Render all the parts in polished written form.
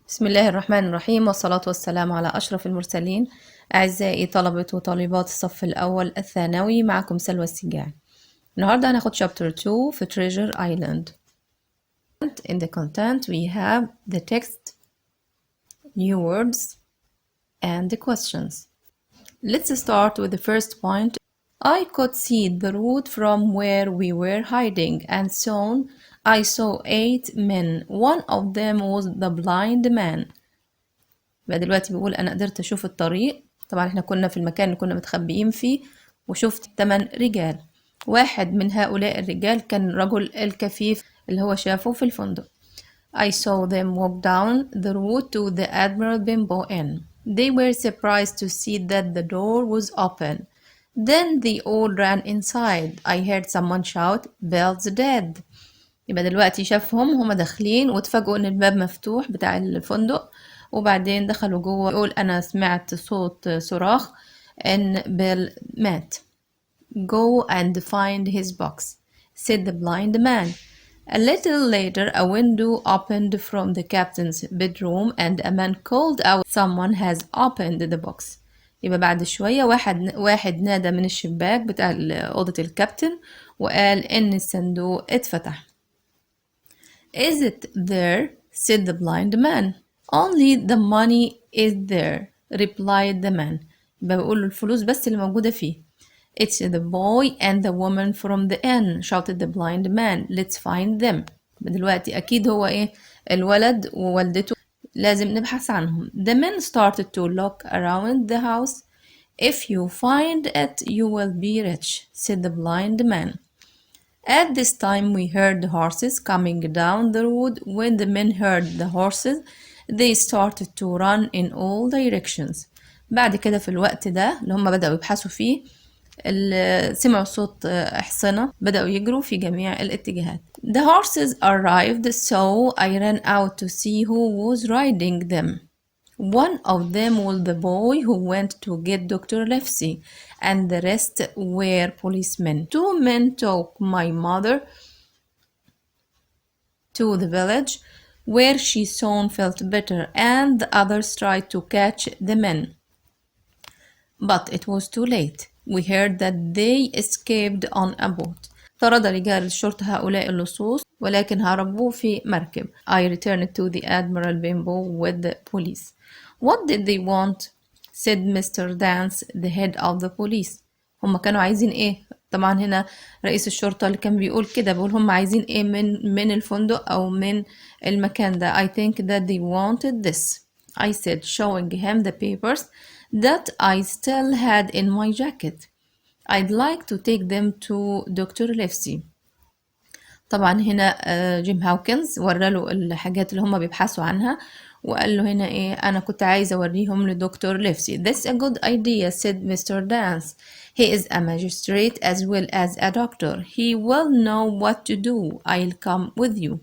بسم الله الرحمن الرحيم، والصلاة والسلام على أشرف المرسلين. أعزائي طلبة وطالبات الصف الأول الثانوي، معكم سلوى السجاع. النهاردة هناخد chapter 2 في Treasure Island. In the content we have the text, new words and the questions. Let's start with the first point. I could see the road from where we were hiding, and soon I saw 8 men. One of them was the blind man. بقى دلوقتي بيقول أنا قدرت أشوف الطريق. طبعا احنا كنا في المكان اللي كنا متخبئين فيه، وشفت 8 رجال. واحد من هؤلاء الرجال كان رجل الكفيف اللي هو شافه في الفندق. I saw them walk down the road to the Admiral Bimbo Inn. They were surprised to see that the door was open. Then they all ran inside. I heard someone shout, Bill's dead. يبقى دلوقتي شافهم هما داخلين واتفاجئوا ان الباب مفتوح بتاع الفندق، وبعدين دخلوا جوه. يقول انا سمعت صوت صراخ ان بيل مات. Go and find his box, said the blind man. A little later a window opened from the captain's bedroom and a man called out, someone has opened the box. يبقى بعد شوية واحد نادى من الشباك بتاع أوضة الكابتن وقال إن الصندوق اتفتح. Is it there? said the blind man. Only the money is there, replied the man. يبقى بيقول له الفلوس بس اللي موجودة فيه. It's the boy and the woman from the inn, shouted the blind man. Let's find them. دلوقتي أكيد هو إيه؟ الولد ووالدته، لازم نبحث عنهم. The men started to look around the house. If you find it, you will be rich, said the blind man. At this time we heard the horses coming down the road. When the men heard the horses, they started to run in all directions. بعد كده في الوقت ده اللي هم بدأوا يبحثوا فيه، سمعوا صوت أحصنة، بدأوا يجروا في جميع الاتجاهات. The horses arrived, so I ran out to see who was riding them. One of them was the boy who went to get Dr. Livesey, and the rest were policemen. 2 men took my mother to the village, where she soon felt better, and the others tried to catch the men. But it was too late. We heard that they escaped on a boat. طرد رجال الشرطة هؤلاء اللصوص، ولكن هربوا في مركب. I returned to the Admiral Bimbo with the police. What did they want? said Mr. Dance, the head of the police. هم كانوا عايزين ايه؟ طبعا هنا رئيس الشرطة اللي كان بيقول كده، بيقول هم عايزين ايه من الفندق او من المكان ده. I think that they wanted this, I said, showing him the papers that I still had in my jacket. I'd like to take them to Dr. Livesey. طبعا هنا جيم هاوكنز وراله الحاجات اللي هم بيبحثوا عنها، وقال له هنا ايه، انا كنت عايزه اوريهم لدكتور ليفسي. That's a good idea, said Mr. Dance. He is a magistrate as well as a doctor. He will know what to do. I'll come with you.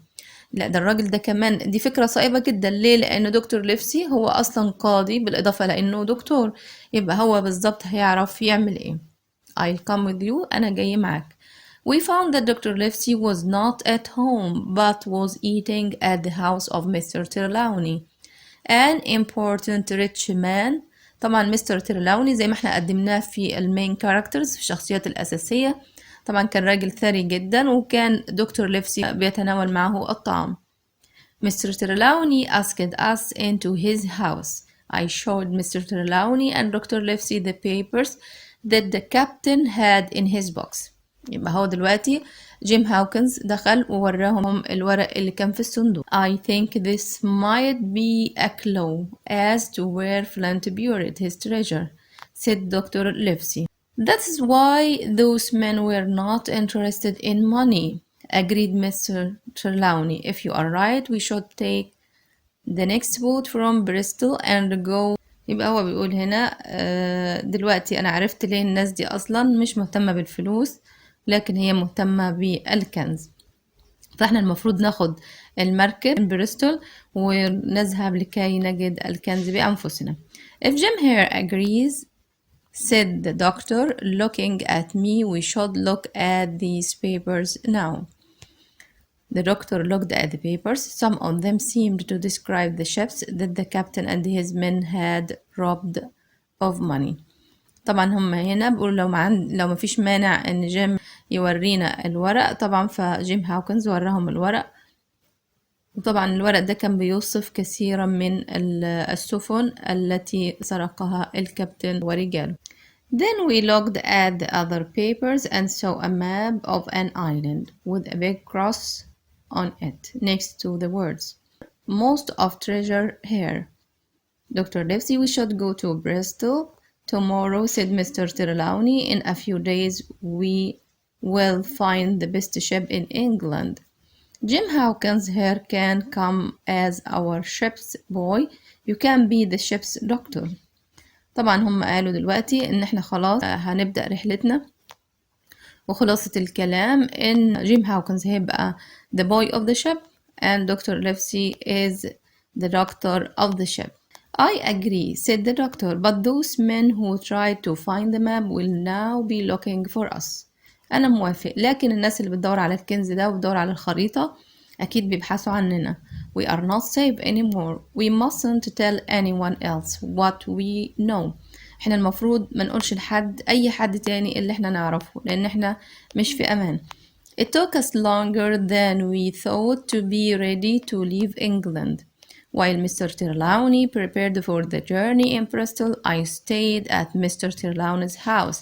لا ده الراجل ده كمان، دي فكرة صائبة جدا. ليه؟ لأن دكتور ليفسي هو أصلا قاضي بالإضافة لأنه دكتور، يبقى هو بالظبط هيعرف يعمل ايه. I'll come with you. أنا جاي معاك. We found that Dr. Livesey was not at home, but was eating at the house of Mr. Trelawney, an important rich man. طبعا مستر ترلاوني زي ما احنا قدمناه في المين كاركترز في الشخصيات الأساسية، طبعا كان راجل ثري جدا، وكان دكتور ليفسي بيتناول معه الطعام. Mr. Trelawney asked us into his house. I showed Mr. Trelawney and Dr. Livesey the papers that the captain had in his box. يبقى هو دلوقتي جيم هاوكنز دخل ووراهم الورق اللي كان في الصندوق. I think this might be a clue as to where Flint buried his treasure, said Dr. Livesey. That's why those men were not interested in money, agreed Mr. Trelawney. If you are right, we should take the next boat from Bristol and go. يبقى هو بيقول هنا دلوقتي أنا عرفت ليه الناس دي أصلا مش مهتمة بالفلوس، لكن هي مهتمة بالكنز. فاحنا المفروض ناخد المركب من بريستول ونذهب لكي نجد الكنز بأنفسنا. If Jim here agrees, said the doctor, looking at me, we should look at these papers now. The doctor looked at the papers. Some of them seemed to describe the ships that the captain and his men had robbed of money. طبعا هم هنا بيقولوا لو ما فيش مانع ان جيم يورينا الورق، طبعا فجيم هاوكنز وراهم الورق، وطبعا الورق ده كان بيوصف كثيرا من السفن التي سرقها الكابتن ورجاله. Then we looked at the other papers and saw a map of an island with a big cross on it next to the words most of treasure here. Dr. Livesey, we should go to Bristol tomorrow, said Mr. Trelawney. In a few days we will find the best ship in England. Jim Hawkins here can come as our ship's boy. You can be the ship's doctor. طبعا هم قالوا دلوقتي ان احنا خلاص هنبدأ رحلتنا، وخلاصة الكلام ان جيم هاوكنز هيبقى the boy of the ship and Dr. Livesey is the doctor of the ship. I agree, said the doctor, but those men who tried to find the map will now be looking for us. أنا موافق، لكن الناس اللي بتدور على الكنز ده وبتدور على الخريطة أكيد بيبحثوا عننا. We are not safe anymore. We mustn't tell anyone else what we know. احنا المفروض ما نقولش لحد أي حد تاني اللي احنا نعرفه، لأن احنا مش في أمان. It took us longer than we thought to be ready to leave England. While Mr. Trelawney prepared for the journey in Bristol, I stayed at Mr. Trelawney's house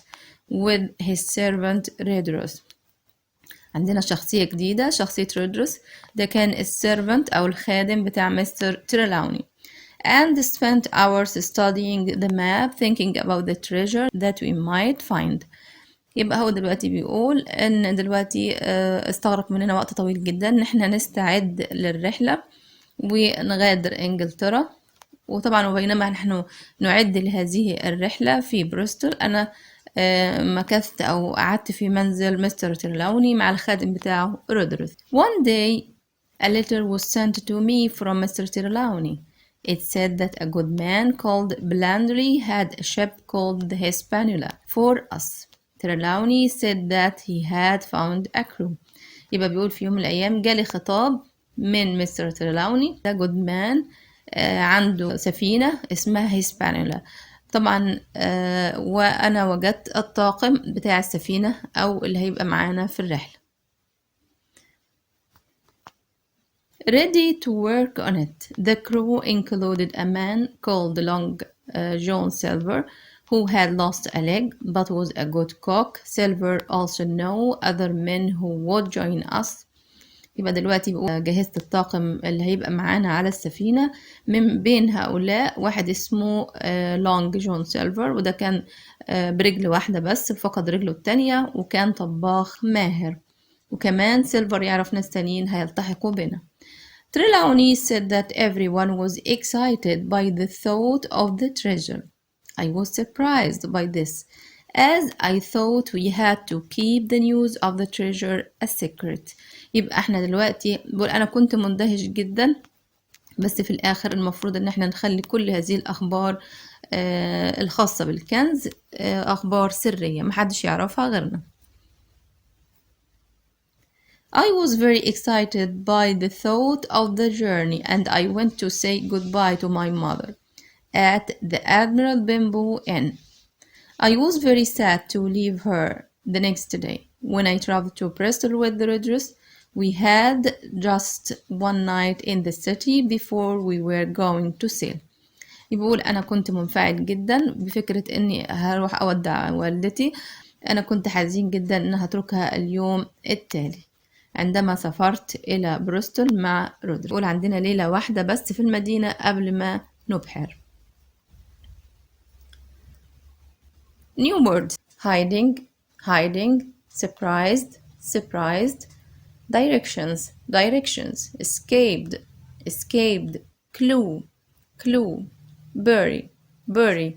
with his servant Redros. عندنا شخصية جديدة، شخصية ريدروس، ده كان السيرفنت أو الخادم بتاع مستر تريلاوني. And spent hours studying the map, thinking about the treasure that we might find. يبقى هو دلوقتي بيقول إن دلوقتي استغرق مننا وقت طويل جدا إن احنا نستعد للرحلة ونغادر إنجلترا. وطبعا وبينما نحن نعد لهذه الرحلة في بروستول، أنا مكثت أو قعدت في منزل مستر ترلاوني مع الخادم بتاعه رودروث. One day a letter was sent to me from Mr. Trelawney. It said that a good man called Blandry had a ship called the Hispaniola for us. Trelawney said that he had found a crew. يبقى بيقول في يوم من الأيام جالي خطاب من مستر ترلاوني، ده جود مان عنده سفينة اسمها هيسبانيولا. طبعا وأنا وجدت الطاقم بتاع السفينة أو اللي هيبقى معانا في الرحلة. Ready to work on it. The crew included a man called Long John Silver, who had lost a leg but was a good cook. Silver also knew other men who would join us. يبقى دلوقتي جهزت الطاقم اللي هيبقى معانا على السفينة. من بين هؤلاء واحد اسمه لونج جون سيلفر، وده كان برجل واحدة بس، فقد رجله التانية، وكان طباخ ماهر. وكمان سيلفر يعرف ناس تانيين هيلتحقوا بنا. Trelawney said that everyone was excited by the thought of the treasure. I was surprised by this, as I thought we had to keep the news of the treasure a secret. يبقى احنا دلوقتي بقول أنا كنت مندهش جدا، بس في الآخر المفروض إن احنا نخلي كل هذه الأخبار الخاصة بالكنز أخبار سرية محدش يعرفها غيرنا. I was very excited by the thought of the journey, and I went to say goodbye to my mother at the Admiral Benbow Inn. I was very sad to leave her the next day. When I traveled to Bristol with the Redress, we had just one night in the city before we were going to sail. يقول أنا كنت منفعل جدا بفكرة إني هروح أودع والدتي. أنا كنت حزين جدا إنها هتركها اليوم التالي عندما سافرت إلى بروستول مع رودريك. يقول عندنا ليلة واحدة بس في المدينة قبل ما نبحر. New words: hiding, hiding, surprised, surprised, directions, directions, escaped, escaped, clue, clue, bury, bury.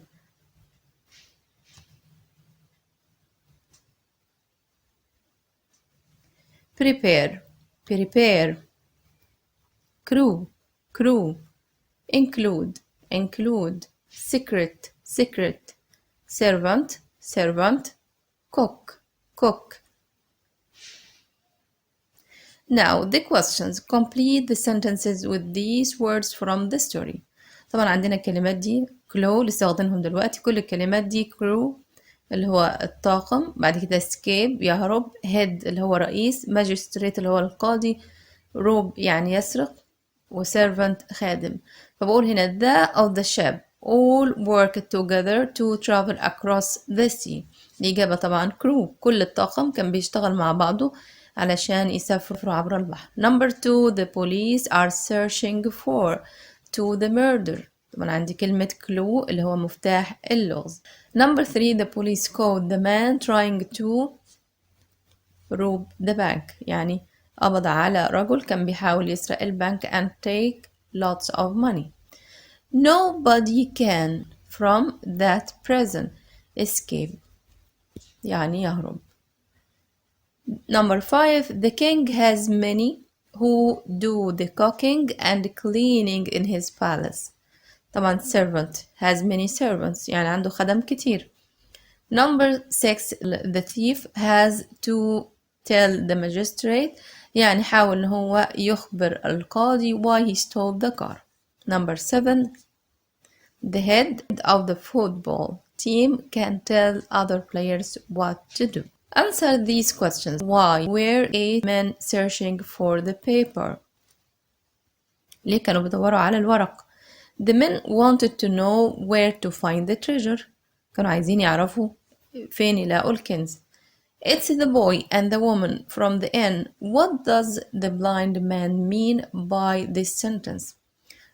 Prepare, prepare, crew, crew, include, include, secret, secret, servant, servant, cook, cook. Now the questions. Complete the sentences with these words from the story. طبعا عندنا الكلمات دي كلو لسه واخدينهم دلوقتي. كل الكلمات دي كرو اللي هو الطاقم، بعد كده escape يهرب، head اللي هو رئيس، magistrate اللي هو القاضي، rob يعني يسرق، وservant خادم. فبقول هنا the of the ship all work together to travel across the sea. الإجابة طبعا crew، كل الطاقم كان بيشتغل مع بعضه علشان يسافروا عبر البحر. Number 2 the police are searching for to the murder. طبعا عندي كلمة clue اللي هو مفتاح اللغز. Number 3 the police caught the man trying to rob the bank. يعني قبض على رجل كان بيحاول يسرق البنك and take lots of money. Nobody can from that prison escape. يعني يهرب. Number 5 the king has many who do the cooking and cleaning in his palace. طبعا servant has many servants يعني عنده خدم كتير. Number 6 the thief has to tell the magistrate يعني حاول إن هو يخبر القاضي why he stole the car. Number 7 the head of the football team can tell other players what to do. Answer these questions. Why were 8 men searching for the paper? ليه كانوا بيدوروا على الورق؟ The men wanted to know where to find the treasure. كانوا عايزين يعرفوا فين يلاقوا الكنز. It's the boy and the woman from the inn. What does the blind man mean by this sentence?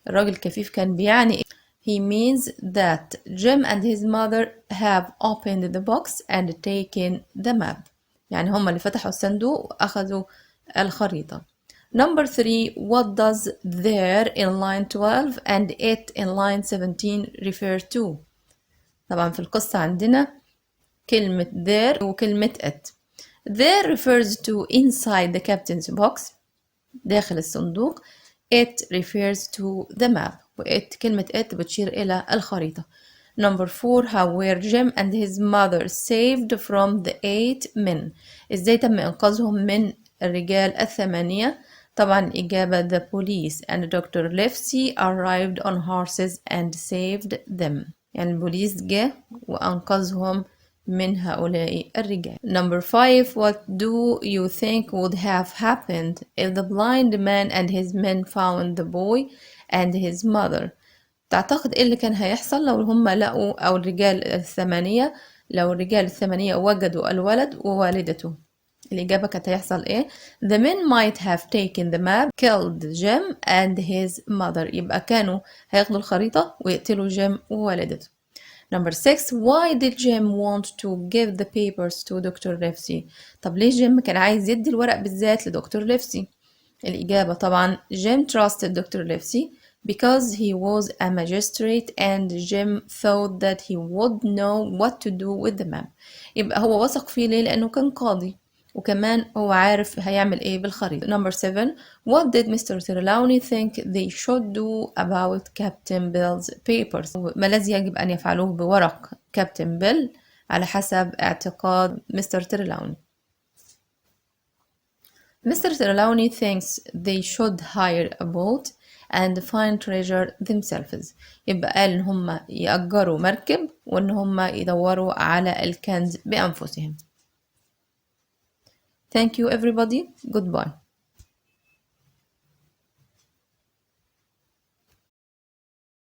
الراجل الكفيف كان بيعني He means that Jim and his mother have opened the box and taken the map. يعني هم اللي فتحوا الصندوق وأخذوا الخريطة. Number 3 what does there in line 12 and it in line 17 refer to? طبعا في القصة عندنا كلمة there وكلمة it. There refers to inside the captain's box داخل الصندوق. It refers to the map وit كلمة it بتشير إلى الخريطة. Number 4 how were Jim and his mother saved from the 8 men. إزاي تم إنقاذهم من الرجال الثمانية؟ طبعا الإجابة the police and Dr. Livesey arrived on horses and saved them. يعني البوليس جه وأنقذهم من هؤلاء الرجال. Number 5 what do you think would have happened if the blind man and his men found the boy and his mother? تعتقد إيه اللي كان هيحصل لو هم لقوا أو الرجال الثمانية لو الرجال الثمانية وجدوا الولد ووالدته؟ الإجابة كانت هيحصل إيه؟ The men might have taken the map, killed Jim and his mother. يبقى كانوا هياخدوا الخريطة ويقتلوا جيم ووالدته. Number 6 why did Jim want to give the papers to Dr. Livesey? طب ليه جيم كان عايز يدي الورق بالذات لدكتور ليفسي؟ الإجابة طبعا Jim trusted Dr. Livesey because he was a magistrate and Jim thought that he would know what to do with the map. يبقى هو وثق فيه ليه؟ لأنه كان قاضي وكمان هو عارف هيعمل ايه بالخريطة. Number 7 what did Mr. Trelawney think they should do about Captain Bill's papers? ما الذي يجب أن يفعلوه بورق كابتن بيل على حسب اعتقاد مستر تريلاوني. Mr. Trelawney thinks they should hire a boat and find treasure themselves. يبقى قال إن هم يأجروا مركب وإن هم يدوروا على الكنز بأنفسهم. Thank you everybody. Goodbye.